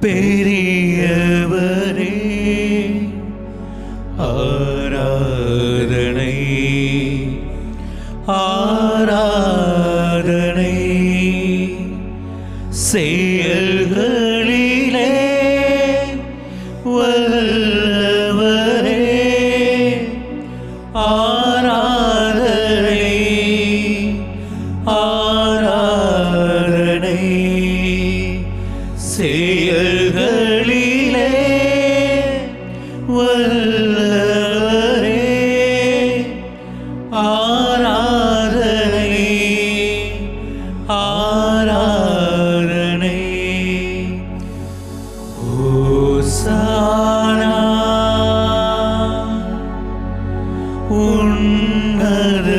பெரியவரே ஆராதனை ஆராதனை செயல்களிலே வல்லவரே ஆராதனை ஆராதனை செயல்களிலே வல்லவரே ஆராதனை ஆராதனை ஓசானா உன்னத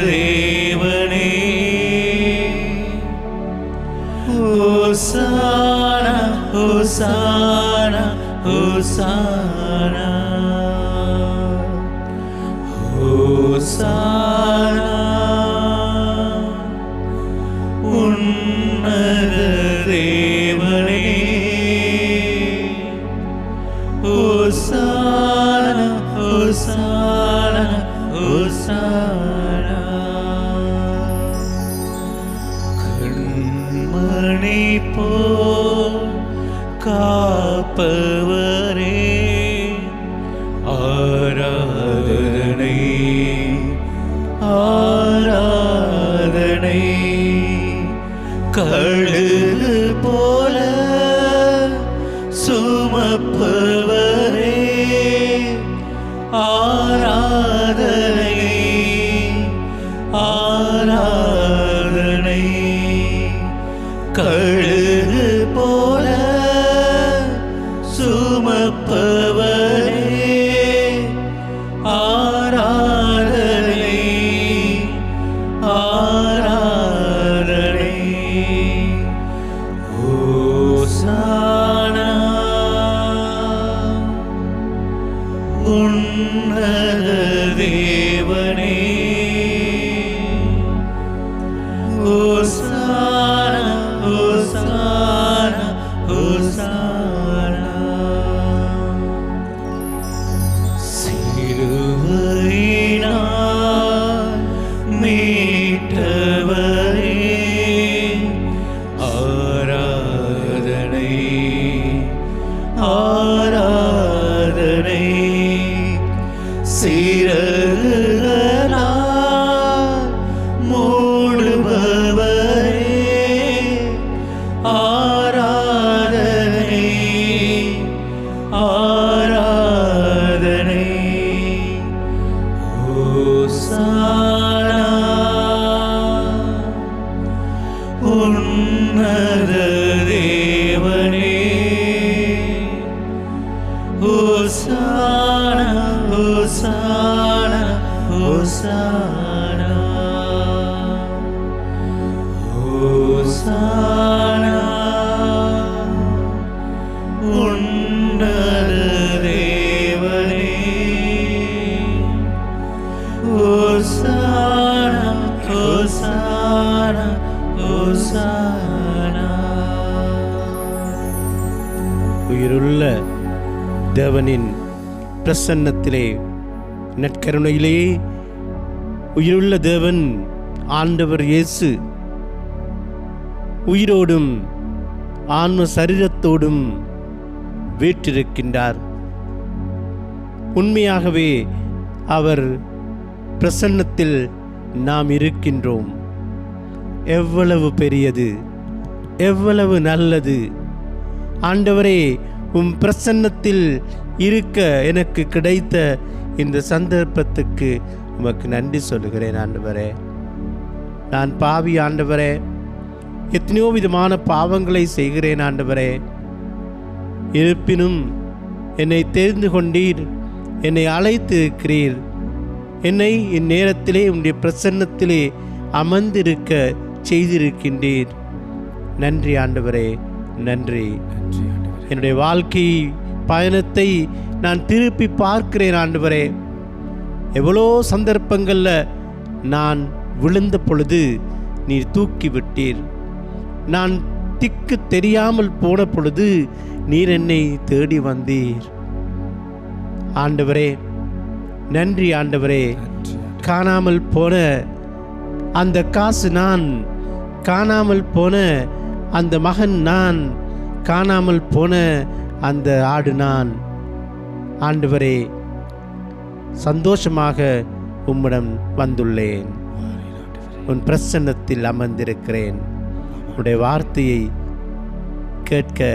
தேவனே ஓசானா ஓசானா ஓசானா ஓசானா உன்னத தேவனே ஓசானா ஓசானா ஓசானா கண்மணி போல் காப்பவரே ஆராதனை ஆராதனை கழுகு போல சுமப்பவரே ஆராதனை ஆராதனை கழுகு போல சுமப்பவரே ஆராதனை ஆராதனை ஓசானா உன்னத தேவனே ஓசானா ஓசானா ஓசானா சிலுவையினால் மீட்டவரே ஆராதனை ஆராதனை சிறகுகளால் மூடுபவரே ஆராதனை ஆராதனை ஓசானா உன்னத தேவனே ஓசானா ஓசானா ஓசானா ஓசானா உன்னத தேவனே ஓசானா ஓசானா ஓசானா உயிருள்ள தேவனின் பிரசன்னத்திலே நற்கருணையிலே உயிருள்ள தேவன் ஆண்டவர் இயேசு உயிரோடும் ஆன்ம சரீரத்தோடும் வீற்றிருக்கின்றார். உண்மையாகவே அவர் பிரசன்னத்தில் நாம் இருக்கின்றோம். எவ்வளவு பெரியது, எவ்வளவு நல்லது! ஆண்டவரே, உம் பிரசன்னத்தில் இருக்க எனக்கு கிடைத்த இந்த சந்தர்ப்பத்துக்கு உமக்கு நன்றி சொல்லுகிறேன். ஆண்டவரே, நான் பாவி ஆண்டவரே, எத்தனையோ விதமான பாவங்களை செய்கிறேன் ஆண்டவரே. இருப்பினும் என்னை தெரிந்து கொண்டீர், என்னை அழைத்து இருக்கிறீர். என்னை இந்நேரத்திலே உம்முடைய பிரசன்னத்திலே அமர்ந்திருக்க செய்திருக்கின்றீர். நன்றி ஆண்டவரே, நன்றி. என்னுடைய வாழ்க்கை பயணத்தை நான் திருப்பி பார்க்கிறேன் ஆண்டவரே. எவ்வளோ சந்தர்ப்பங்களில் நான் விழுந்த பொழுது நீர் தூக்கி விட்டீர். நான் திக்கு தெரியாமல் போன பொழுது நீர் என்னை தேடி வந்தீர். ஆண்டவரே நன்றி. ஆண்டவரே, காணாமல் போன அந்த காசு நான், காணாமல் போன அந்த மகன் நான், காணாமல் போன அந்த ஆடு நான். ஆண்டவரே, சந்தோஷமாக உம்மிடம் வந்துள்ளேன். உன் பிரசன்னத்தில் அமர்ந்திருக்கிறேன். உன்னுடைய வார்த்தையை கேட்க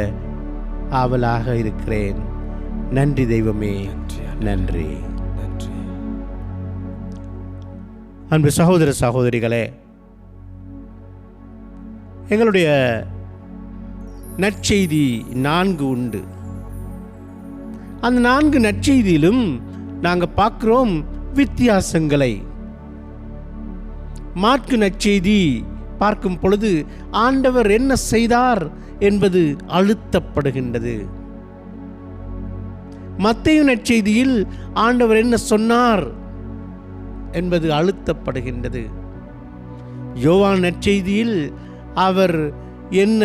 ஆவலாக இருக்கிறேன். நன்றி தெய்வமே, நன்றி. அன்பு சகோதர சகோதரிகளே, எங்களுடைய நற்செய்தி 4 உண்டு. அந்த 4 நற்செய்தியிலும் நாங்கள் பார்க்கிறோம் வித்தியாசங்களை. மாற்கு நற்செய்தி பார்க்கும் பொழுது ஆண்டவர் என்ன செய்தார் என்பது அழுத்தப்படுகின்றது. மத்தேயு நற்செய்தியில் ஆண்டவர் என்ன சொன்னார் என்பது அழுத்தப்படுகின்றது. யோவான் நற்செய்தியில் அவர் என்ன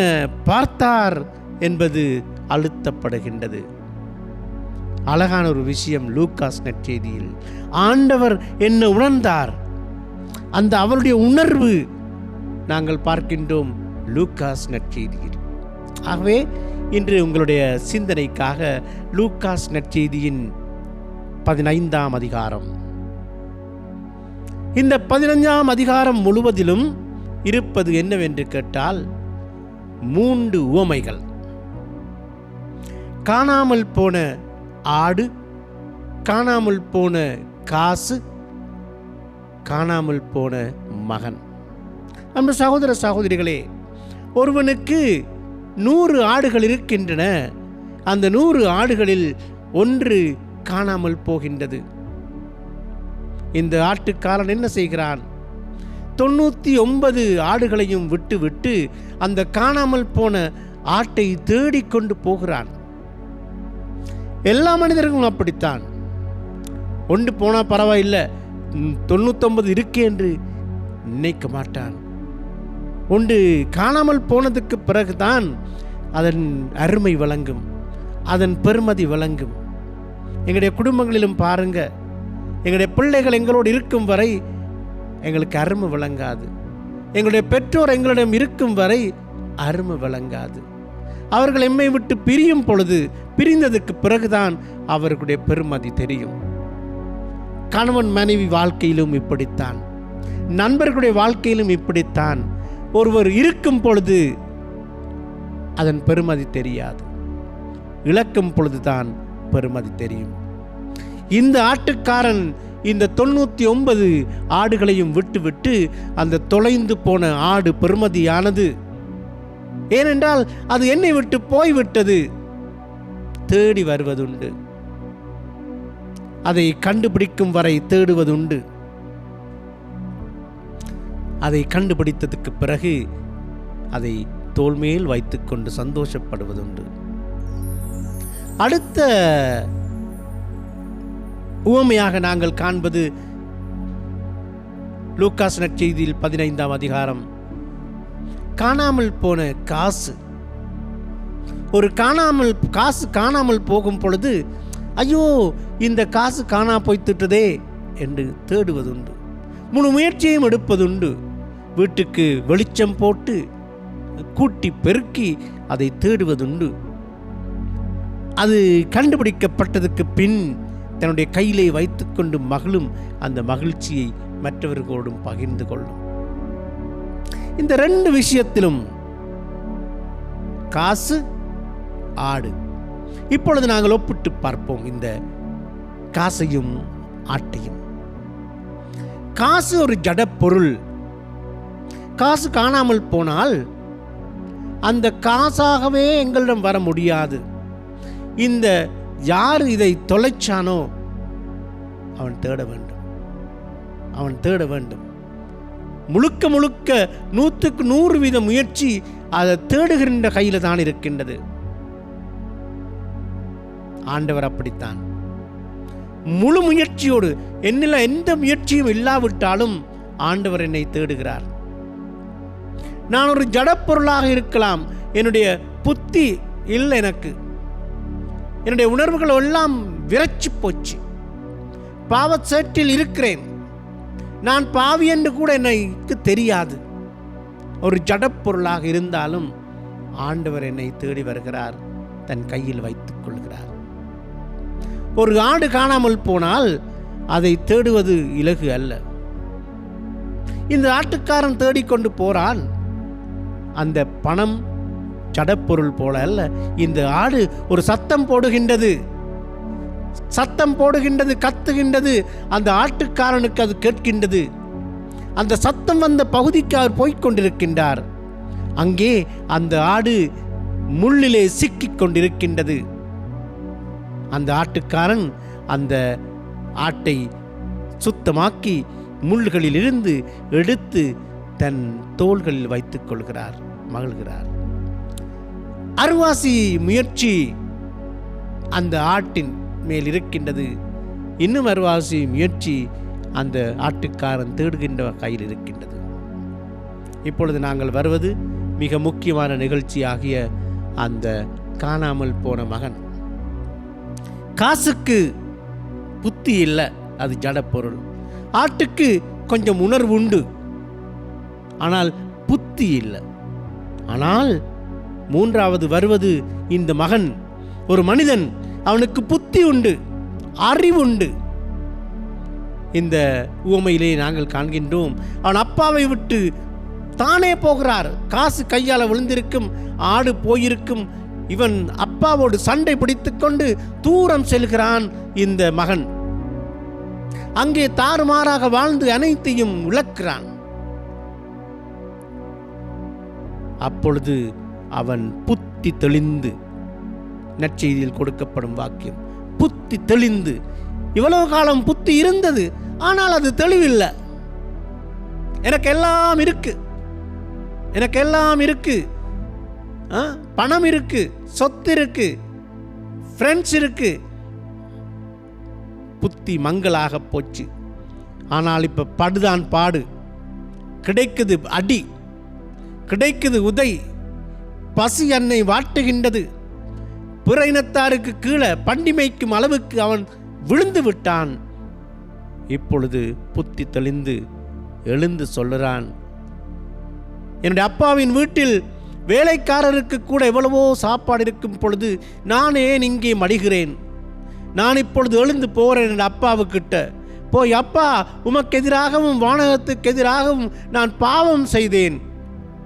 பார்த்தார் என்பது அழுத்தப்படுகின்றது. அழகான ஒரு விஷயம் லூக்காஸ் நற்செய்தியில் ஆண்டவர் என்ன உணர்ந்தார், அந்த அவருடைய உணர்வு நாங்கள் பார்க்கின்றோம் லூக்காஸ் நற்செய்தியில். ஆகவே இன்று உங்களுடைய சிந்தனைக்காக லூக்காஸ் நற்செய்தியின் 15ஆம் அதிகாரம். இந்த 15ஆம் அதிகாரம் முழுவதிலும் இருப்பது என்னவென்று கேட்டால் 3 உவமைகள். காணாமல் போன ஆடு, காணாமல் போன காசு, காணாமல் போன மகன். நம்ம சகோதர சகோதரிகளே, ஒருவனுக்கு 100 ஆடுகள் இருக்கின்றன. அந்த 100 ஆடுகளில் 1 காணாமல் போகின்றது. இந்த ஆட்டுக்காரன் என்ன செய்கிறான்? 99 ஆடுகளையும் விட்டு அந்த காணாமல் போன ஆட்டை தேடிக்கொண்டு போகிறான். எல்லா மனிதர்களும் அப்படித்தான். 1 போனால் பரவாயில்லை, 99 இருக்கே என்று நினைக்க மாட்டான். 1 காணாமல் போனதுக்கு பிறகுதான் அதன் அருமை விளங்கும், அதன் பெருமதி விளங்கும். எங்களுடைய குடும்பங்களிலும் பாருங்க, எங்களுடைய பிள்ளைகள் எங்களோடு இருக்கும் வரை எங்களுக்கு அருமை விளங்காது. எங்களுடைய பெற்றோர் எங்களிடம் இருக்கும் வரை அருமை விளங்காது. அவர்கள் எம்மை விட்டு பிரியும் பொழுது, பிரிந்ததுக்கு பிறகுதான் அவர்களுடைய பெருமதி தெரியும். கணவன் மனைவி வாழ்க்கையிலும் இப்படித்தான், நண்பர்களுடைய வாழ்க்கையிலும் இப்படித்தான். ஒருவர் இருக்கும் பொழுது அதன் பெருமதி தெரியாது, இழக்கும் பொழுதுதான் பெருமதி தெரியும். இந்த ஆட்டுக்காரன் இந்த 99 ஆடுகளையும் விட்டு அந்த தொலைந்து போன ஆடு பெருமதியானது. ஏனென்றால் அது என்னை விட்டு போய்விட்டது. தேடி வருவதுண்டு, அதை கண்டுபிடிக்கும் வரை தேடுவதுண்டு. அதை கண்டுபிடித்ததுக்கு பிறகு அதை தோள்மேல் வைத்துக்கொண்டு சந்தோஷப்படுவதுண்டு. அடுத்த உவமையாக நாங்கள் காண்பது லூக்காஸ் நற்செய்தியில் 15ஆம் அதிகாரம். காணாமல் போன காசு. ஒரு காசு காணாமல் போகும் பொழுது, ஐயோ இந்த காசு காணா போய்த்துட்டதே என்று தேடுவதுண்டு. முழு முயற்சியும் எடுப்பதுண்டு. வீட்டுக்கு வெளிச்சம் போட்டு கூட்டி பெருக்கி அதை தேடுவதுண்டு. அது கண்டுபிடிக்கப்பட்டதுக்கு பின் தன்னுடைய கையிலே வைத்துக்கொண்டு மகிழும். அந்த மகிழ்ச்சியை மற்றவர்களோடும் பகிர்ந்து கொள்ளும். இந்த 2 விஷயத்திலும் காசு, ஆடு. இப்பொழுது நாங்கள் ஒப்பிட்டு பார்ப்போம் இந்த காசையும் ஆட்டையும். காசு ஒரு ஜடப்பொருள். காசு காணாமல் போனால் அந்த காசாகவே எங்களிடம் வர முடியாது. இந்த யார் இதை தொலைச்சானோ அவன் தேட வேண்டும், அவன் தேட வேண்டும். முழுக்க 100க்கு 100% முயற்சி அதை தேடுகின்ற கையில் தான் இருக்கின்றது. ஆண்டவர் அப்படித்தான் முழு முயற்சியோடு, என்னில் எந்த முயற்சியும் இல்லாவிட்டாலும் ஆண்டவர் என்னை தேடுகிறார். நான் ஒரு ஜடப்பொருளாக இருக்கலாம், என்னுடைய புத்தி இல்லை, எனக்கு என்னுடைய உணர்வுகள் எல்லாம் விரைச்சு போச்சு. பாவச்சேற்றில் இருக்கிறேன். நான் பாவி என்று கூட எனக்கு தெரியாது. ஒரு ஜடப்பொருளாக இருந்தாலும் ஆண்டவர் என்னை தேடி வருகிறார், தன் கையில் வைத்துக் கொள்கிறார். ஒரு ஆடு காணாமல் போனால் அதை தேடுவது இலகு அல்ல. இந்த ஆட்டுக்காரன் தேடிக்கொண்டு போறான். அந்த பணம் ஜடப்பொருள் போல அல்ல. இந்த ஆடு ஒரு சத்தம் போடுகின்றது, கத்துகின்றது. அந்த ஆட்டுக்காரனுக்கு அது கேட்கின்றது. அந்த சத்தம் வந்த பகுதிக்கு அவர் போய்கொண்டிருக்கின்றார். அங்கே அந்த ஆடு முள்ளிலே சிக்கிக் கொண்டிருக்கின்றது. அந்த ஆட்டுக்காரன் அந்த ஆட்டை சுத்தமாக்கி முள்களில் இருந்து எடுத்து தன் தோள்களில் வைத்துக் கொள்கிறார், மகிழ்கிறார். அருவாசி முயற்சி அந்த ஆட்டின் மேல் இருக்கின்றது. இன்னும் அருவாசி முயற்சி அந்த ஆட்டுக்காரன் தேடுகின்ற கையில் இருக்கின்றது. இப்பொழுது நாங்கள் வருவது மிக முக்கியமான நிகழ்ச்சியாகிய அந்த காணாமல் போன மகன். காசுக்கு புத்தி இல்லை, அது ஜடப்பொருள். ஆட்டுக்கு கொஞ்சம் உணர்வு உண்டு, ஆனால் புத்தி இல்லை. ஆனால் மூன்றாவது வருவது இந்த மகன். ஒரு மனிதன், அவனுக்கு புத்தி உண்டு, அறிவுண்டு. இந்த உவமையிலே நாங்கள் காண்கின்றோம், அவன் அப்பாவை விட்டு தானே போகிறார். காசு கையால் விழுந்திருக்கும், ஆடு போயிருக்கும். இவன் அப்பாவோடு சண்டை பிடித்துக்கொண்டு தூரம் செல்கிறான். இந்த மகன் அங்கே தாறுமாறாக வாழ்ந்து அனைத்தையும் இழக்கிறான். அப்பொழுது அவன் புத்தி தெளிந்து, நற்செய்தியில் கொடுக்கப்படும் வாக்கியம், புத்தி தெளிந்து. இவ்வளவு காலம் புத்தி இருந்தது, ஆனால் அது தெளிவில்லை. எனக்கு எல்லாம் இருக்கு, பணம் இருக்கு, சொத்து இருக்கு, ஃப்ரெண்ட்ஸ் இருக்கு. புத்தி மங்களாக போச்சு. ஆனால் இப்ப படுதான் பாடு. கிடைக்குது அடி, கிடைக்குது உதை, பசி என்னை வாட்டுகின்றது. பிற இனத்தாருக்கு கீழே பண்டிமைக்கும் அளவுக்கு அவன் விழுந்து விட்டான். இப்பொழுது புத்தி தெளிந்து எழுந்து சொல்லுறான், என்னுடைய அப்பாவின் வீட்டில் வேலைக்காரருக்கு கூட எவ்வளவோ சாப்பாடு இருக்கும் பொழுது நான் ஏன் இங்கே மடிகிறேன்? நான் இப்பொழுது எழுந்து போகிறேன் என் அப்பாவுக்கிட்ட. போய், அப்பா, உமக்கு எதிராகவும் வானகத்துக்கு எதிராகவும் நான் பாவம் செய்தேன்.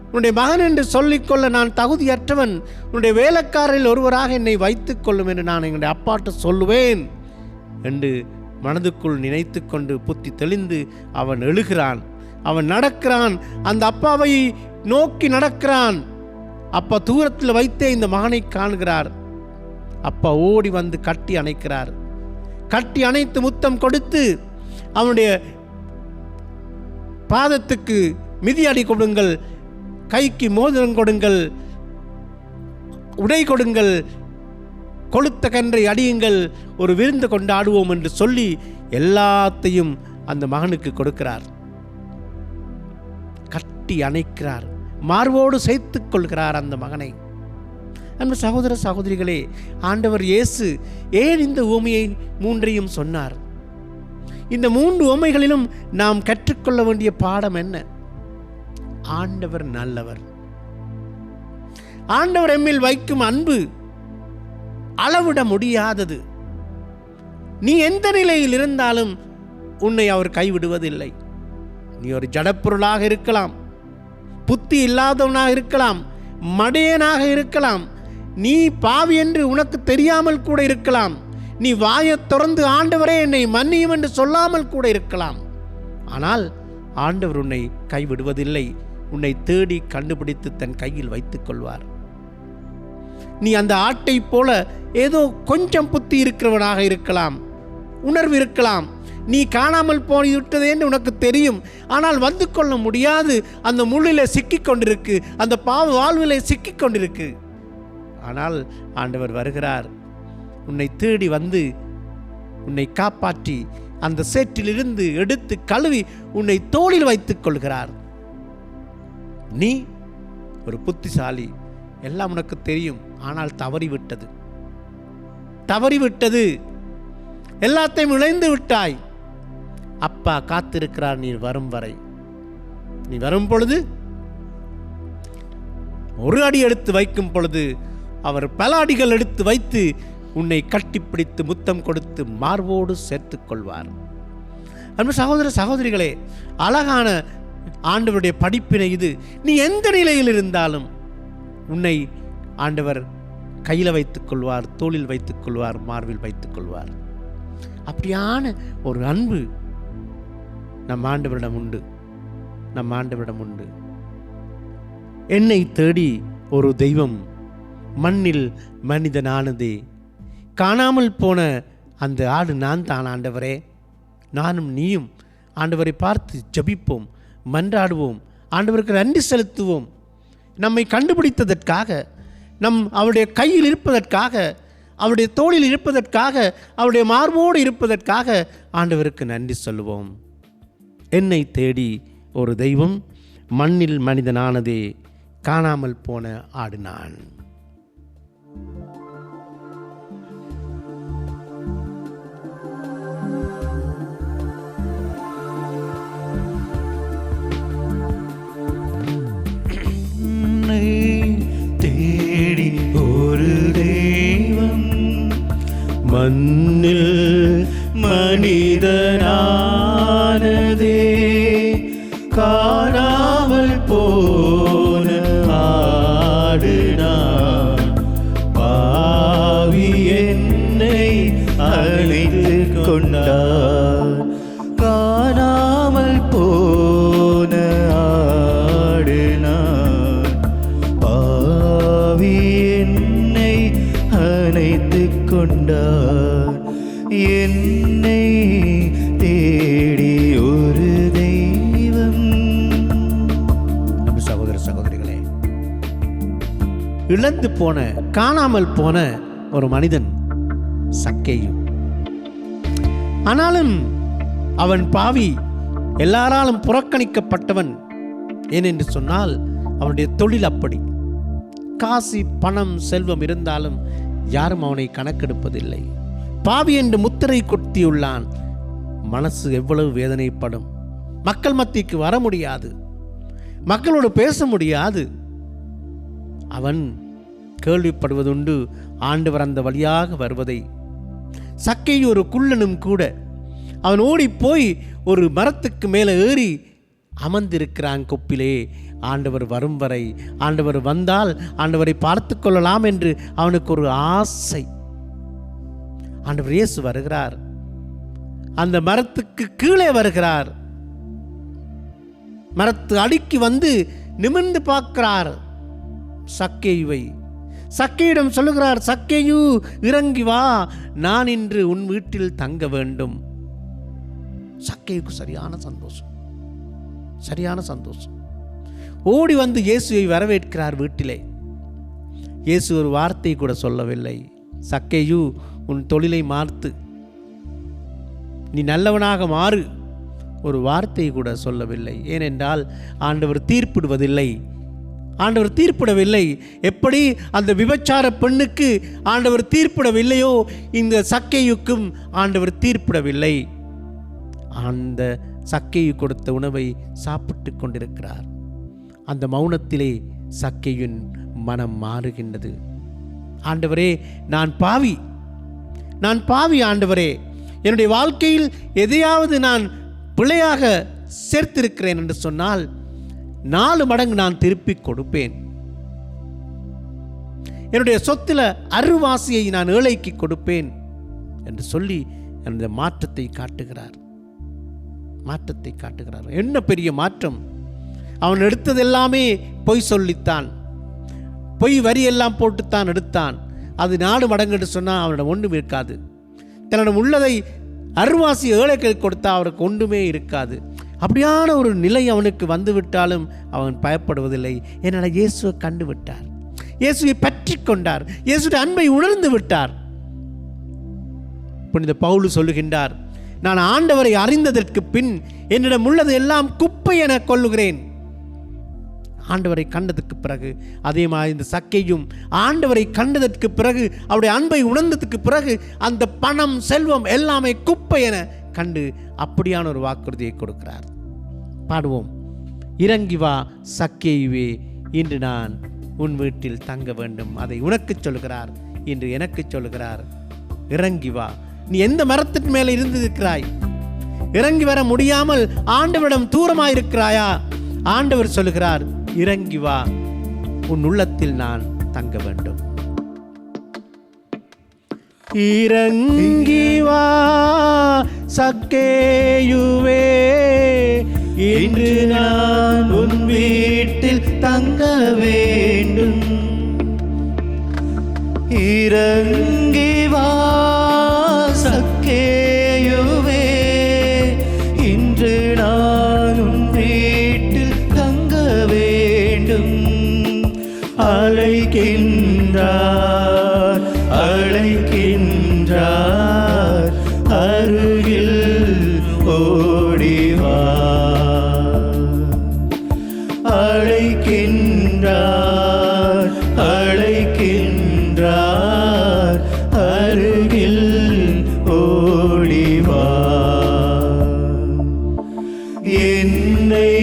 உன்னுடைய மகன் என்று சொல்லிக்கொள்ள நான் தகுதியற்றவன். உன்னுடைய வேலைக்காரில் ஒருவராக என்னை வைத்துக் கொள்ளும் என்று நான் எங்களுடைய அப்பாட்ட சொல்லுவேன் என்று மனதுக்குள் நினைத்து கொண்டு புத்தி தெளிந்து அவன் எழுகிறான். அவன் நடக்கிறான், அந்த அப்பாவை நோக்கி நடக்கிறான். அப்பா தூரத்தில் வைத்தே இந்த மகனை காண்கிறார். அப்பா ஓடி வந்து கட்டி அணைக்கிறார். கட்டி அணைத்து முத்தம் கொடுத்து அவனுடைய பாதத்துக்கு மிதியடி கொடுங்கள், கைக்கு மோதிரம் கொடுங்கள், உடை கொடுங்கள், கொளுத்த கன்றை அடியுங்கள், ஒரு விருந்து கொண்டாடுவோம் என்று சொல்லி எல்லாத்தையும் அந்த மகனுக்கு கொடுக்கிறார். கட்டி அணைக்கிறார், மார்போடு சேர்த்துக் கொள்கிறார் அந்த மகனை. அன்பு சகோதர சகோதரிகளே, ஆண்டவர் இயேசு ஏன் இந்த உவமையை மூன்றையும் சொன்னார்? இந்த மூன்று உவமைகளிலும் நாம் கற்றுக்கொள்ள வேண்டிய பாடம் என்ன? ஆண்டவர் நல்லவர். ஆண்டவர் எம்மில் வைக்கும் அன்பு அளவிட முடியாதது. நீ எந்த நிலையில் இருந்தாலும் உன்னை அவர் கைவிடுவதில்லை. நீ ஒரு ஜடப்பொருளாக இருக்கலாம், புத்தி இல்லாதவனாக இருக்கலாம், மடையனாக இருக்கலாம், நீ பாவி என்று உனக்கு தெரியாமல் கூட இருக்கலாம், நீ வாயைத் திறந்து ஆண்டவரே என்னை மன்னியும் என்று சொல்லாமல் கூட இருக்கலாம். ஆனால் ஆண்டவர் உன்னை கைவிடுவதில்லை. உன்னை தேடி கண்டுபிடித்து தன் கையில் வைத்துக் கொள்வார். நீ அந்த ஆட்டை போல ஏதோ கொஞ்சம் புத்தி இருக்கிறவனாக இருக்கலாம், உணர்வு இருக்கலாம், நீ காணாமல் போய்விட்டதே என்று உனக்கு தெரியும், ஆனால் வந்து கொள்ள முடியாது. அந்த முள்ளிலே சிக்கிக் கொண்டிருக்கு, அந்த பாவ வாழ்விலே சிக்கிக் கொண்டிருக்கு. ஆனால் ஆண்டவர் வருகிறார், உன்னை தேடி வந்து உன்னை காப்பாற்றி அந்த சேற்றிலிருந்து எடுத்து கழுவி உன்னை தோளில் வைத்துக் கொள்கிறார். நீ ஒரு புத்திசாலி, எல்லாம் உனக்கு தெரியும், ஆனால் தவறிவிட்டது. தவறிவிட்டது, எல்லாத்தையும் இழந்து விட்டாய். அப்பா காத்திருக்கிறார் நீ வரும் வரை. நீ வரும் பொழுது, ஒரு அடி எடுத்து வைக்கும் பொழுது அவர் பல அடிகள் எடுத்து வைத்து உன்னை கட்டிப்பிடித்து முத்தம் கொடுத்து மார்போடு சேர்த்துக் கொள்வார். அன்பு சகோதர சகோதரிகளே, அழகான ஆண்டவருடைய படிப்பினை இது. நீ எந்த நிலையில் இருந்தாலும் உன்னை ஆண்டவர் கையில் வைத்துக் கொள்வார், தோளில் வைத்துக் கொள்வார், மார்பில் வைத்துக் கொள்வார். அப்படியான ஒரு அன்பு நம் ஆண்டவரிடம் உண்டு. நம் ஆண்டவரிடம் உண்டு. என்னை தேடி ஒரு தெய்வம் மண்ணில் மனிதனானதே, காணாமல் போன அந்த ஆடு நான் தான் ஆண்டவரே. நானும் நீயும் ஆண்டவரை பார்த்து ஜெபிப்போம், மன்றாடுவோம், ஆண்டவருக்கு நன்றி செலுத்துவோம். நம்மை கண்டுபிடித்ததற்காக, அவருடைய கையில் இருப்பதற்காக, அவருடைய தோளில் இருப்பதற்காக, அவருடைய மார்போடு இருப்பதற்காக ஆண்டவருக்கு நன்றி சொல்லுவோம். என்னை தேடி ஒரு தெய்வம் மண்ணில் மனிதனானதே, காணாமல் போன ஆடு நான். தேடி ஒரு தெய்வம் மண்ணில் மனிதனானதே, காணாமல் போன ஆடு நான். பாவி என்னை அழைத்து கொண்டார். காணாமல் போன ஆடு நான். பாவி என்னை அழைத்து கொண்டார். என்னை தேடி ஒரு தெய்வம். சகோதர சகோதரிகளே, இழந்து போன, காணாமல் போன ஒரு மனிதன் சக்கேயு. ஆனாலும் அவன் பாவி, எல்லாராலும் புறக்கணிக்கப்பட்டவன். ஏனென்று சொன்னால் அவனுடைய தொழில் அப்படி. காசு, பணம், செல்வம் இருந்தாலும் யாரும் அவனை கணக்கெடுப்பதில்லை. பாவி என்று முத்திரை கொட்டியுள்ளான். மனசு எவ்வளவு வேதனைப்படும். மக்கள் மத்திக்கு வர முடியாது, மக்களோடு பேச முடியாது. அவன் கேள்விப்படுவதுண்டு ஆண்டவர் அந்த வழியாக வருவதை. சக்கேயு ஒரு குள்ளனும் கூட. அவன் ஓடி போய் ஒரு மரத்துக்கு மேலே ஏறி அமர்ந்திருக்கிறான் கொப்பிலே. ஆண்டவர் வரும் வரை, ஆண்டவர் வந்தால் ஆண்டவரை பார்த்து கொள்ளலாம் என்று அவனுக்கு ஒரு ஆசை. ஆண்டவர் இயேசு வருகிறார், அந்த மரத்துக்கு கீழே வருகிறார். மரத்து அடிக்கு வந்து நிமிர்ந்து பார்க்கிறார் சக்கேயுவை. சக்கேயிடம் சொல்லுகிறார், சக்கேயு இறங்கி வா, நான் இன்று உன் வீட்டில் தங்க வேண்டும். சக்கேயுக்கு சரியான சந்தோஷம், சரியான சந்தோஷம். ஓடி வந்து இயேசுவை வரவேற்கிறார் வீட்டிலே. இயேசு ஒரு வார்த்தை கூட சொல்லவில்லை. சக்கேயு, உன் தொழிலை மாற்று, நீ நல்லவனாக மாறு, ஒரு வார்த்தை கூட சொல்லவில்லை. ஏனென்றால் ஆண்டவர் தீர்ப்பிடுவதில்லை. ஆண்டவர் தீர்ப்பிடவில்லை. எப்படி அந்த விபச்சார பெண்ணுக்கு ஆண்டவர் தீர்ப்பிடவில்லையோ, இந்த சக்கேயுக்கும் ஆண்டவர் தீர்ப்பிடவில்லை. அந்த சக்கேயு கொடுத்த உணவை சாப்பிட்டு கொண்டிருக்கிறார். அந்த மௌனத்திலே சக்கேயின் மனம் மாறுகின்றது. ஆண்டவரே, நான் பாவி, நான் பாவி. ஆண்டவரே, என்னுடைய வாழ்க்கையில் எதையாவது நான் பிழையாக சேர்த்திருக்கிறேன் என்று சொன்னால் 4 மடங்கு நான் திருப்பி கொடுப்பேன். என்னுடைய சொத்தில் அருவாசியை நான் ஏழைக்கு கொடுப்பேன் என்று சொல்லி அந்த மாற்றத்தை காட்டுகிறார். மாற்றத்தை காட்டுகிறார். என்ன பெரிய மாற்றம்! அவன் எடுத்தது எல்லாமே பொய் சொல்லித்தான், பொய் வரி எல்லாம் போட்டுத்தான் எடுத்தான். அது 4 மடங்கு என்று சொன்னால் அவனிடம் ஒன்றும் இருக்காது. தன்னிடம் உள்ளதை அருவாசி ஏழைகளுக்கு கொடுத்தா அவருக்கு ஒன்றுமே இருக்காது. அப்படியான ஒரு நிலை அவனுக்கு வந்துவிட்டாலும் அவன் பயப்படுவதில்லை. என்னால் இயேசுவை கண்டு விட்டார், இயேசுவை பற்றி கொண்டார், இயேசுடைய அன்பை உணர்ந்து விட்டார். புனித பவுல் சொல்லுகின்றார், நான் ஆண்டவரை அறிந்ததற்கு பின் என்னிடம் உள்ளது எல்லாம் குப்பை என கொள்ளுகிறேன். ஆண்டவரை கண்டதற்கு பிறகு, அதே மாதிரி இந்த சக்கேயும் ஆண்டவரை கண்டதற்கு பிறகு, அவருடைய அன்பை உணர்ந்ததுக்கு பிறகு அந்த பணம் செல்வம் எல்லாமே குப்பை என கண்டு அப்படியான ஒரு வாக்குறுதியை கொடுக்கிறார். பாடுவோம். இறங்கி வா சக்கேயுவே, இன்று நான் உன் வீட்டில் தங்க வேண்டும். அதை உனக்கு சொல்கிறார், இன்று எனக்கு சொல்கிறார். இறங்கி வா. நீ எந்த மரத்தின் மேலே இருந்திருக்கிறாய்? இறங்கி வர முடியாமல் ஆண்டவரிடம் தூரமாயிருக்கிறாயா? ஆண்டவர் சொல்லுகிறார், இறங்கி வா, உன் உள்ளத்தில் நான் தங்க வேண்டும். இறங்கி வா சக்கேயுவே, இன்று நான் உன் வீட்டில் தங்க வேண்டும். இறங்கி வா சக்கேயுவே, இன்று நான் உன் வீட்டில் தங்க வேண்டும். அழைக்கின்றார் அழைக்கின்றார், அருகில் ஓடிவா. அழைக்கின்றார் அழைக்கின்றார், அருகில் ஓடிவா. என்னை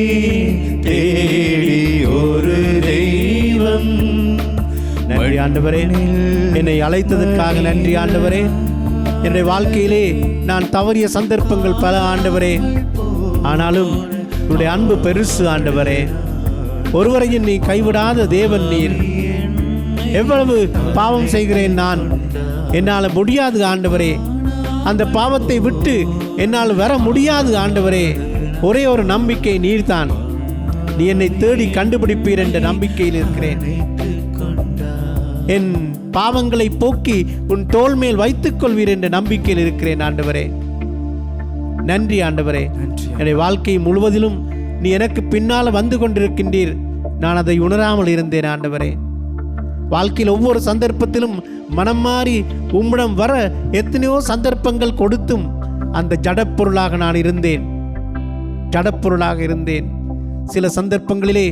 தேடி ஒரு தெய்வம். நன்றி ஆண்டவரே, என்னை அழைத்ததற்காக நன்றி ஆண்டவரே. என்னுடைய வாழ்க்கையிலே நான் தவறிய சந்தர்ப்பங்கள் பல ஆண்டவரே, ஆனாலும் உன்னுடைய அன்பு பெருசு ஆண்டவரே. ஒருவரையும் நீ கைவிடாத தேவன் நீர். எவ்வளவு பாவம் செய்கிறேன் நான், என்னால் முடியாது ஆண்டவரே. அந்த பாவத்தை விட்டு என்னால் வர முடியாது ஆண்டவரே. ஒரே ஒரு நம்பிக்கை நீர்தான். நீ என்னை தேடி கண்டுபிடிப்பீர் என்ற நம்பிக்கையில் இருக்கிறேன். என் பாவங்களை போக்கி உன் தோள் மேல் வைத்துக் கொள்வீர் என்ற நம்பிக்கையில் இருக்கிறேன் ஆண்டவரே. நன்றி ஆண்டவரே. என்னுடைய வாழ்க்கை முழுவதிலும் நீ எனக்கு பின்னால் வந்து கொண்டிருக்கின்றீர். நான் அதை உணராமல் இருந்தேன் ஆண்டவரே. வாழ்க்கையில் ஒவ்வொரு சந்தர்ப்பத்திலும் மனம் மாறி உம்மிடம் வர எத்தனையோ சந்தர்ப்பங்கள் கொடுத்தும் அந்த ஜடப்பொருளாக நான் இருந்தேன். ஜடப்பொருளாக இருந்தேன். சில சந்தர்ப்பங்களிலே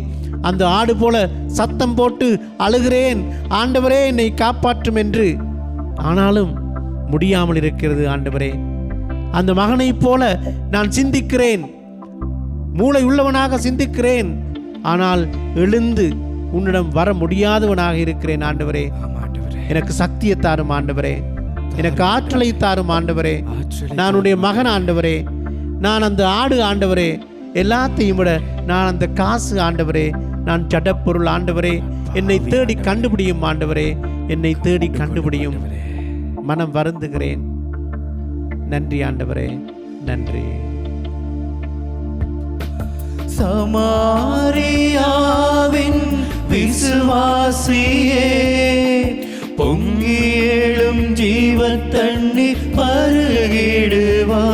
அந்த ஆடு போல சத்தம் போட்டு அழுகிறேன், ஆண்டவரே என்னை காப்பாற்றும் என்று. ஆனாலும் முடியாமல் இருக்கிறது ஆண்டவரே. அந்த மகனைப் போல நான் சிந்திக்கிறேன், மூளை உள்ளவனாக சிந்திக்கிறேன், ஆனால் எழுந்து உன்னிடம் வர முடியாதவனாக இருக்கிறேன் ஆண்டவரே. எனக்கு சக்தியை தாரும் ஆண்டவரே, எனக்கு ஆற்றலை தாரும் ஆண்டவரே. நான் உன்னுடைய மகன் ஆண்டவரே. நான் அந்த ஆடு ஆண்டவரே. எல்லாத்தையும் விட நான் அந்த காசு ஆண்டவரே. நான் ஜடப்பொருள் ஆண்டவரே. என்னை தேடி கண்டுபிடியும் ஆண்டவரே, என்னை தேடி கண்டுபிடியும். மனம் வருந்துகிறேன். நன்றி ஆண்டவரே, நன்றி. சமாரியாவின் விசுவாசியே, பொங்கி எழும் ஜீவ தண்ணீர் பருகிடுவார்.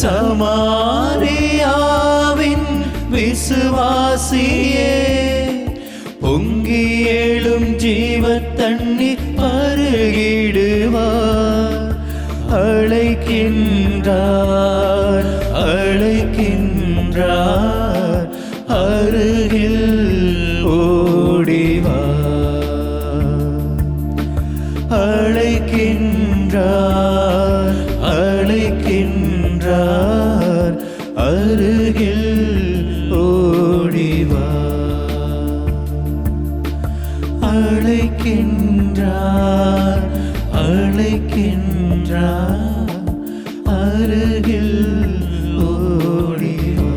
சமாரியாவின் விசுவாசியே, பொங்கி எழும் ஜீவ தண்ணீர் பருகிடுவார். அழைக்கின்றார் அழைக்கின்றார், அருகில் ஓடிவா. அழைக்கின்றார் அழைக்கின்றார், அருகில் ஓடிவா. அழைக்கின்றார் அழைக்கின்றார், அருகில் ஓடிவா.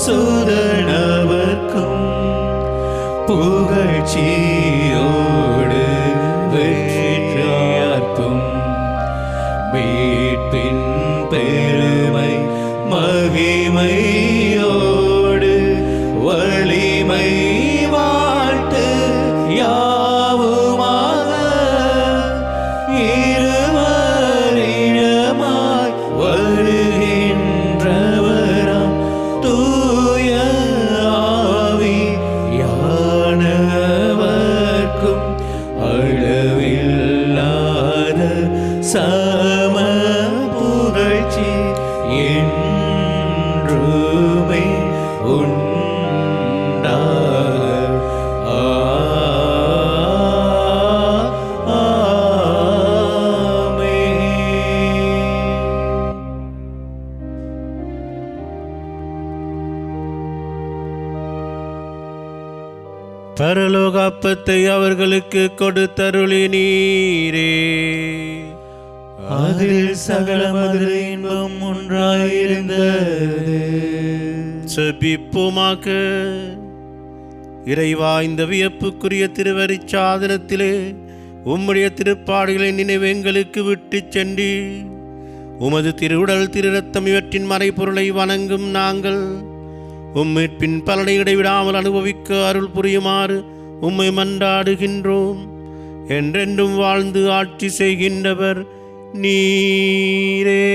சுதனவர்க்கும் புகழ்ச்சியோடு வெற்றியார்க்கும் மீட்பின் பெருமை மகிமையோடு வலிமை வாழ்த்து யாவுமாக இருவரிடமாய் வருகின்றவராம் தூய ஆவி யானவர்க்கும் அளவில்லாத சம புகழ்ச்சி என்றுமே பரலோக அப்பத்தை அவர்களுக்கு கொடுத்தருளி நீரே. அதில் சகல மதுர இன்பம் ஒன்றாயிருந்தது. செபிப்போமாக. இறைவா, இந்த வியப்புக்குரிய திருவருட்சாதனத்திலே உம்முடைய திருப்பாடுகளை நினைவு எங்களுக்கு விட்டு சென்று உமது திருவுடல் திரு இரத்தம் இவற்றின் மறைபொருளை வணங்கும் நாங்கள் உம்மிற்பின் பலனை இடைவிடாமல் அனுபவிக்க அருள் புரியுமாறு உம்மை மன்றாடுகின்றோம். என்றென்றும் வாழ்ந்து ஆட்சி செய்கின்றவர் நீரே.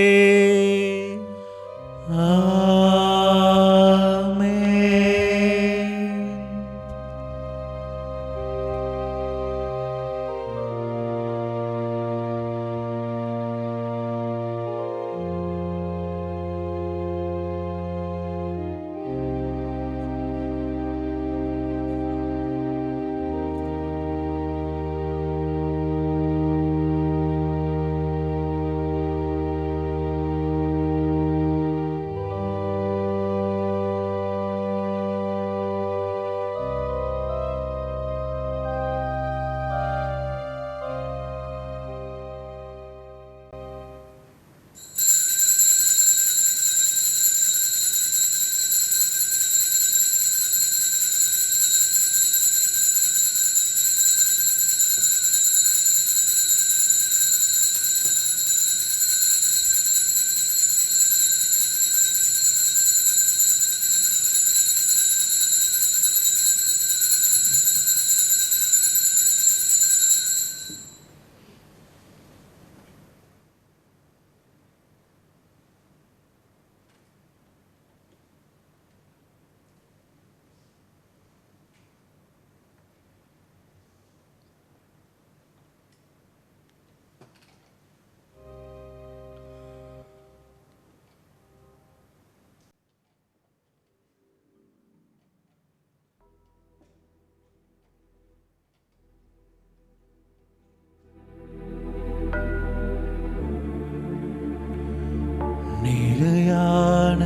நிலையான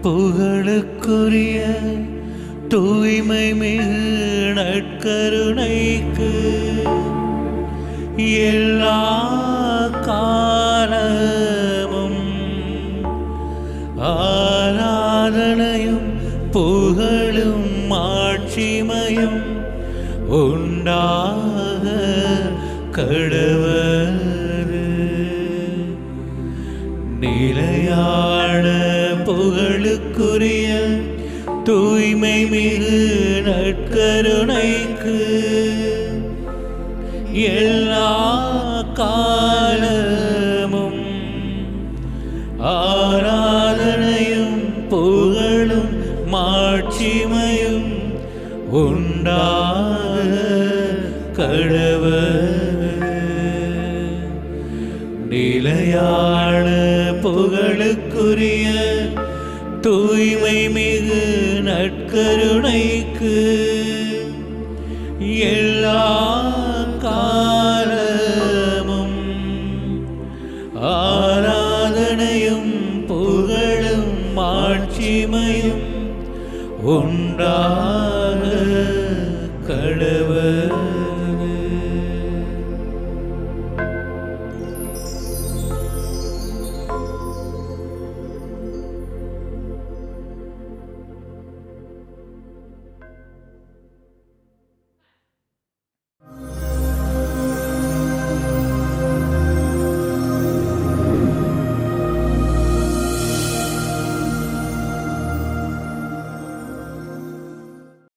புகழுக்குரிய தூய்மை மிகு நற்கருணைக்கு எல்லா காலமும் ஆராதனையும் புகழும் மாட்சிமையும் உண்டாக கடவது. நிலையான புகழுக்குரிய தூய்மை மிகு நற்கருணைக்கு எல்லா காலமும் ஆராதனையும் புகழும் மாட்சிமையும் உண்டாக கடவது. நிலையான புகழுக்குரிய தூய்மை மிகு நற்கருணைக்கு எல்லா காலமும் ஆராதனையும் புகழும் மாட்சிமையும் உண்டாக கடவுள்.